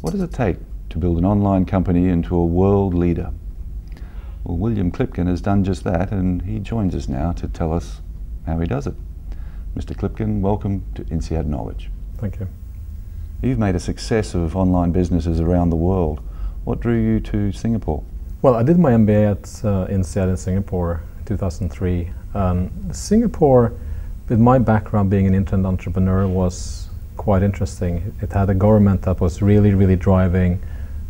What does it take to build an online company into a world leader? Well, William Klippgen has done just that, and he joins us now to tell us how he does it. Mr. Klippgen, welcome to INSEAD Knowledge. Thank you. You've made a success of online businesses around the world. What drew you to Singapore? Well, I did my MBA at INSEAD in Singapore in 2003. Singapore, with my background being an internet entrepreneur, was quite interesting. It had a government that was really driving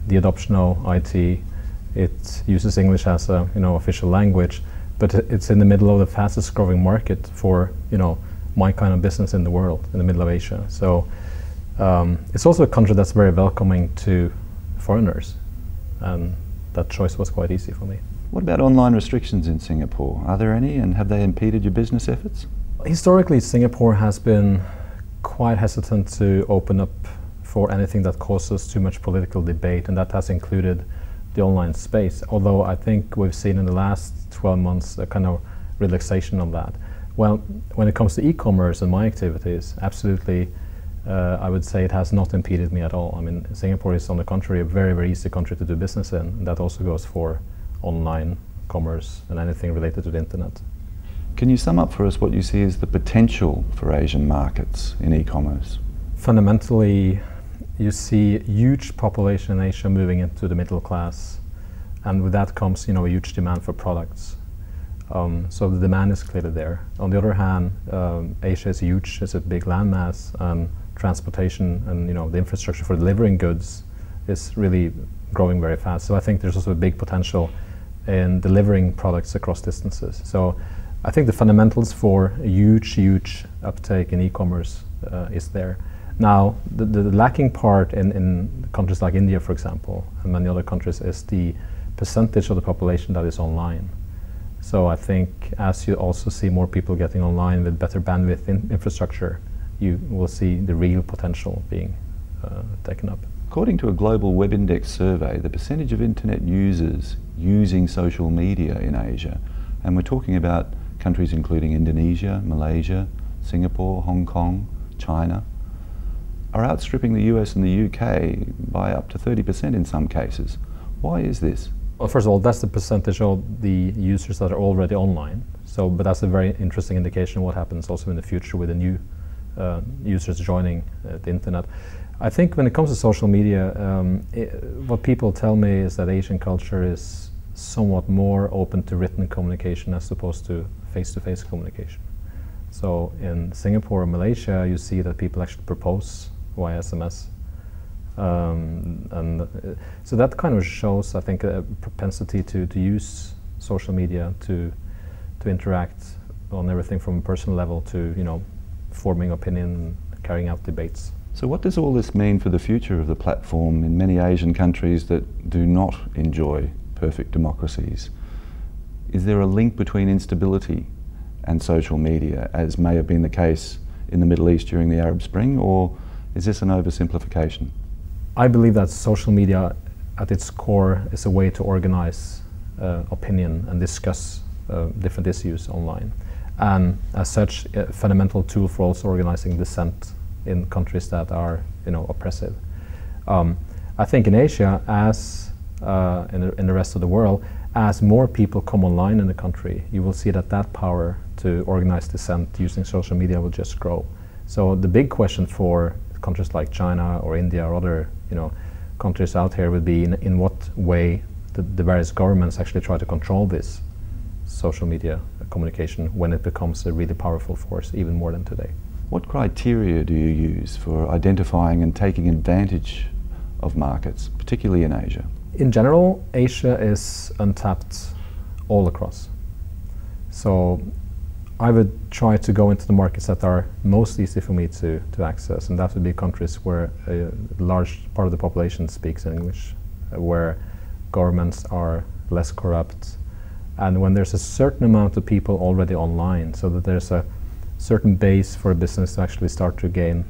the adoption of IT. It uses English as a official language, but it's in the middle of the fastest growing market for my kind of business in the world, in the middle of Asia. So it's also a country that's very welcoming to foreigners, and that choice was quite easy for me. What about online restrictions in Singapore? Are there any, and have they impeded your business efforts? Historically, Singapore has been quite hesitant to open up for anything that causes too much political debate, and that has included the online space, although I think we've seen in the last 12 months a kind of relaxation of that. Well, when it comes to e-commerce and my activities, absolutely, I would say it has not impeded me at all. I mean, Singapore is, on the contrary, a very easy country to do business in, and that also goes for online commerce and anything related to the internet. Can you sum up for us what you see as the potential for Asian markets in e-commerce? Fundamentally, you see a huge population in Asia moving into the middle class, and with that comes a huge demand for products. So the demand is clearly there. On the other hand, Asia is huge, it's a big landmass, and transportation and the infrastructure for delivering goods is really growing very fast. So I think there's also a big potential in delivering products across distances. So I think the fundamentals for a huge uptake in e-commerce is there. Now, the lacking part in countries like India, for example, and many other countries, is the percentage of the population that is online. So I think as you also see more people getting online with better bandwidth infrastructure, you will see the real potential being taken up. According to a global Web Index survey, the percentage of internet users using social media in Asia, and we're talking about countries including Indonesia, Malaysia, Singapore, Hong Kong, China, are outstripping the US and the UK by up to 30% in some cases. Why is this? Well, first of all, that's the percentage of the users that are already online. So, but that's a very interesting indication of what happens also in the future with the new users joining the internet. I think when it comes to social media, what people tell me is that Asian culture is somewhat more open to written communication as opposed to face-to-face communication. So in Singapore or Malaysia, you see that people actually propose via SMS. So that kind of shows, I think, a propensity to use social media to interact on everything from a personal level to forming opinion, carrying out debates. So what does all this mean for the future of the platform in many Asian countries that do not enjoy perfect democracies? Is there a link between instability and social media, as may have been the case in the Middle East during the Arab Spring, or is this an oversimplification? I believe that social media at its core is a way to organize opinion and discuss different issues online. And as such, a fundamental tool for also organizing dissent in countries that are oppressive. I think in Asia, as in the rest of the world, as more people come online in the country, you will see that power to organize dissent using social media will just grow. So the big question for countries like China or India or other countries out here would be in what way the various governments actually try to control this social media communication when it becomes a really powerful force, even more than today. What criteria do you use for identifying and taking advantage of markets, particularly in Asia? In general, Asia is untapped all across. So I would try to go into the markets that are most easy for me to access, and that would be countries where a large part of the population speaks English, where governments are less corrupt, and when there's a certain amount of people already online, so that there's a certain base for a business to actually start to gain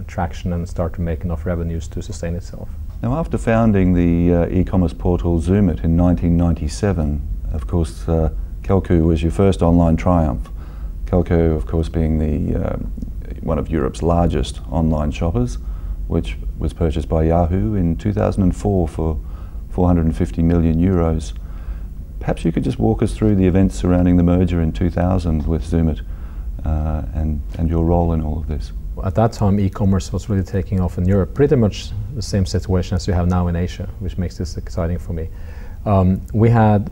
traction and start to make enough revenues to sustain itself. Now, after founding the e-commerce portal Zoomit in 1997, of course, Kelku was your first online triumph. Kelku, of course, being the one of Europe's largest online shoppers, which was purchased by Yahoo in 2004 for 450 million euros. Perhaps you could just walk us through the events surrounding the merger in 2000 with Zoomit and your role in all of this. At that time, e-commerce was really taking off in Europe, pretty much the same situation as you have now in Asia, which makes this exciting for me. We had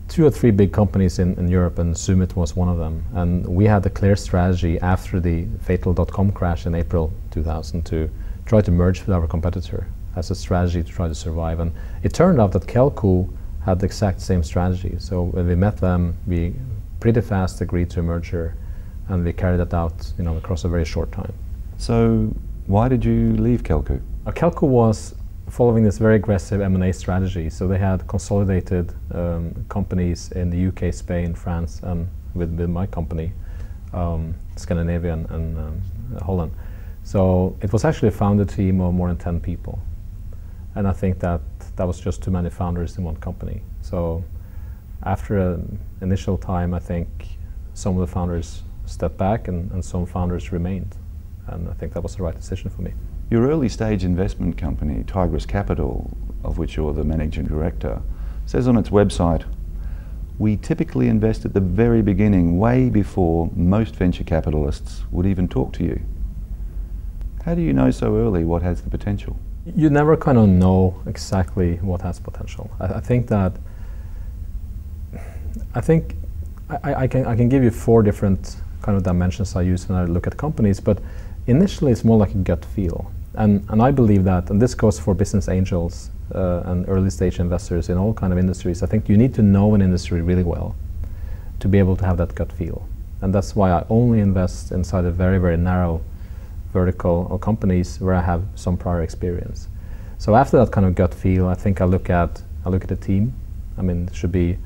2 or 3 big companies in Europe, and Zoomit was one of them. And we had a clear strategy after the fatal .com crash in April 2000 to try to merge with our competitor as a strategy to try to survive. And it turned out that Kelco had the exact same strategy. So when we met them, we pretty fast agreed to a merger, and we carried that out, across a very short time. So why did you leave Kelco? Kelco was following this very aggressive M&A strategy. So they had consolidated companies in the UK, Spain, France, and with my company, Scandinavia and Holland. So it was actually a founder team of more than 10 people. And I think that was just too many founders in one company. So after an initial time, I think some of the founders stepped back and some founders remained. And I think that was the right decision for me. Your early stage investment company, Tigris Capital, of which you're the managing director, says on its website, "We typically invest at the very beginning, way before most venture capitalists would even talk to you." How do you know so early what has the potential? You never kind of know exactly what has potential. I think I can give you 4 different kind of dimensions I use when I look at companies, but initially it's more like a gut feel. And I believe that, and this goes for business angels and early stage investors in all kind of industries, I think you need to know an industry really well to be able to have that gut feel. And that's why I only invest inside a very, very narrow vertical or companies where I have some prior experience. So after that kind of gut feel, I think I look at the team. I mean, it should be,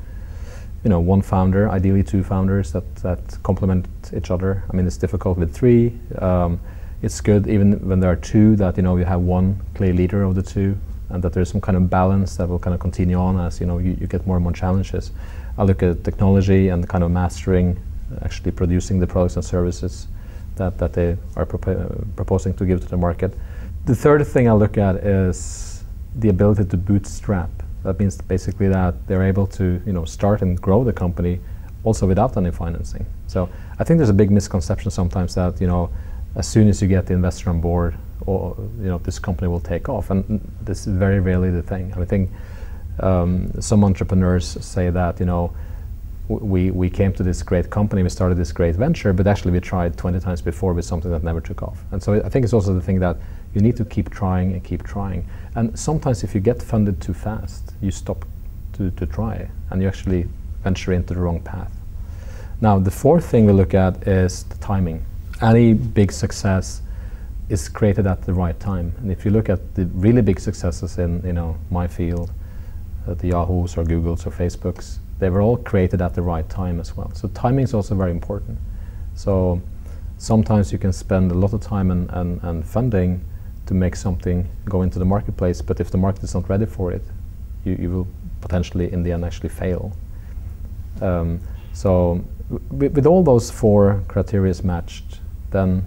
1 founder, ideally 2 founders that complement each other. I mean, it's difficult with 3. It's good even when there are 2 that, you have 1 clear leader of the 2, and that there's some kind of balance that will kind of continue on as, you get more and more challenges. I look at technology and kind of mastering, actually producing the products and services that they are proposing to give to the market. The third thing I look at is the ability to bootstrap. That means basically that they're able to start and grow the company also without any financing. So I think there's a big misconception sometimes that as soon as you get the investor on board, or this company will take off, and this is very rarely the thing. I think some entrepreneurs say that we came to this great company, we started this great venture, but actually we tried 20 times before with something that never took off. And so I think it's also the thing that you need to keep trying and keep trying. And sometimes if you get funded too fast, you stop to try, and you actually venture into the wrong path. Now, the 4th thing we look at is the timing. Any big success is created at the right time. And if you look at the really big successes in my field, the Yahoos or Googles or Facebooks, they were all created at the right time as well. So timing is also very important. So sometimes you can spend a lot of time and funding to make something go into the marketplace, but if the market is not ready for it, you will potentially in the end actually fail. So with all those 4 criteria matched, then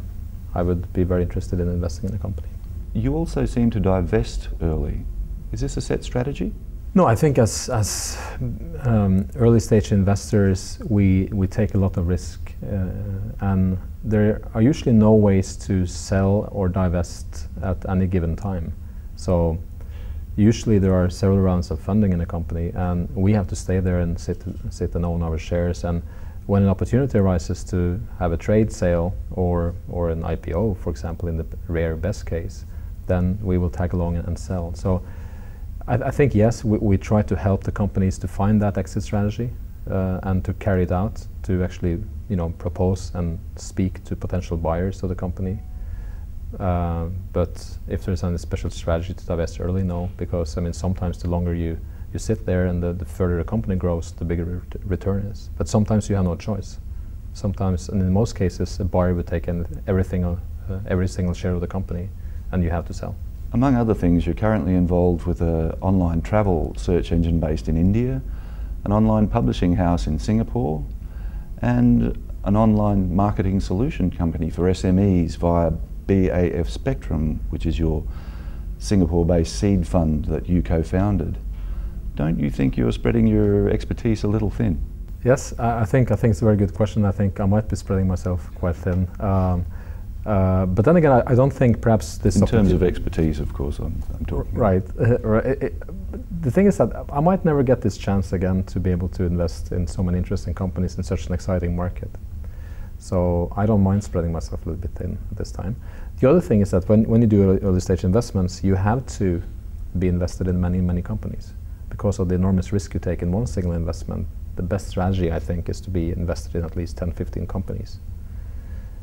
I would be very interested in investing in a company. You also seem to divest early. Is this a set strategy? No, I think as early stage investors, we take a lot of risk, and there are usually no ways to sell or divest at any given time. So usually there are several rounds of funding in a company, and we have to stay there and sit and own our shares. And when an opportunity arises to have a trade sale or an IPO, for example, in the rare best case, then we will tag along and sell. So I think, yes, we try to help the companies to find that exit strategy and to carry it out, to actually propose and speak to potential buyers of the company. But if there's any special strategy to divest early, no, because sometimes the longer you sit there and the further the company grows, the bigger return is. But sometimes you have no choice. Sometimes, and in most cases, a buyer would take in every single share of the company, and you have to sell. Among other things, you're currently involved with an online travel search engine based in India, an online publishing house in Singapore, and an online marketing solution company for SMEs via BAF Spectrum, which is your Singapore-based seed fund that you co-founded, don't you think you're spreading your expertise a little thin? Yes, I think it's a very good question. I think I might be spreading myself quite thin. But then again, I don't think perhaps this... In terms of expertise, of course, I'm talking. Right. The thing is that I might never get this chance again to be able to invest in so many interesting companies in such an exciting market. So I don't mind spreading myself a little bit thin at this time. The other thing is that when you do early stage investments, you have to be invested in many, many companies. Because of the enormous risk you take in one single investment, the best strategy, I think, is to be invested in at least 10, 15 companies.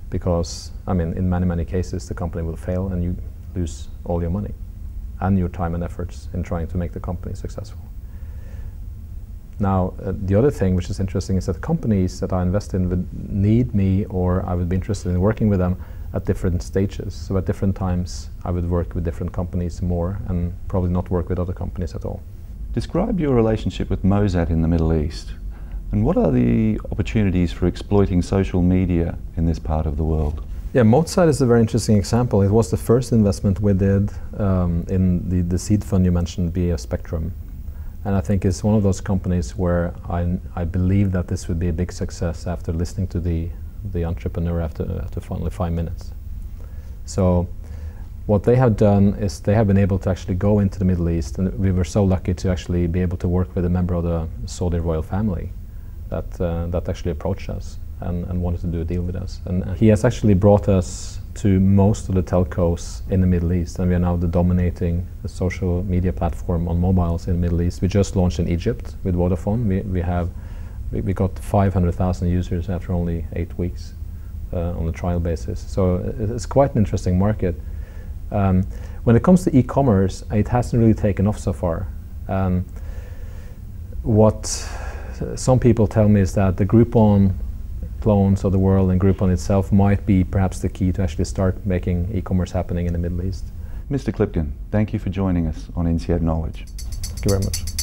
Because, I mean, in many, many cases, the company will fail and you lose all your money and your time and efforts in trying to make the company successful. Now, the other thing which is interesting is that companies that I invest in would need me, or I would be interested in working with them at different stages. So at different times, I would work with different companies more and probably not work with other companies at all. Describe your relationship with Mozart in the Middle East. And what are the opportunities for exploiting social media in this part of the world? Yeah, Mozart is a very interesting example. It was the first investment we did in the seed fund you mentioned, BAF Spectrum. And I think it's one of those companies where I believe that this would be a big success after listening to the entrepreneur after only 5 minutes. So what they have done is they have been able to actually go into the Middle East, and we were so lucky to actually be able to work with a member of the Saudi royal family that actually approached us and wanted to do a deal with us. And he has actually brought us to most of the telcos in the Middle East, and we are now the dominating social media platform on mobiles in the Middle East. We just launched in Egypt with Vodafone. We got 500,000 users after only 8 weeks on a trial basis. So it's quite an interesting market. When it comes to e-commerce, it hasn't really taken off so far. What some people tell me is that the Groupon clones of the world and Groupon itself might be perhaps the key to actually start making e-commerce happening in the Middle East. Mr. Klippgen, thank you for joining us on INSEAD Knowledge. Thank you very much.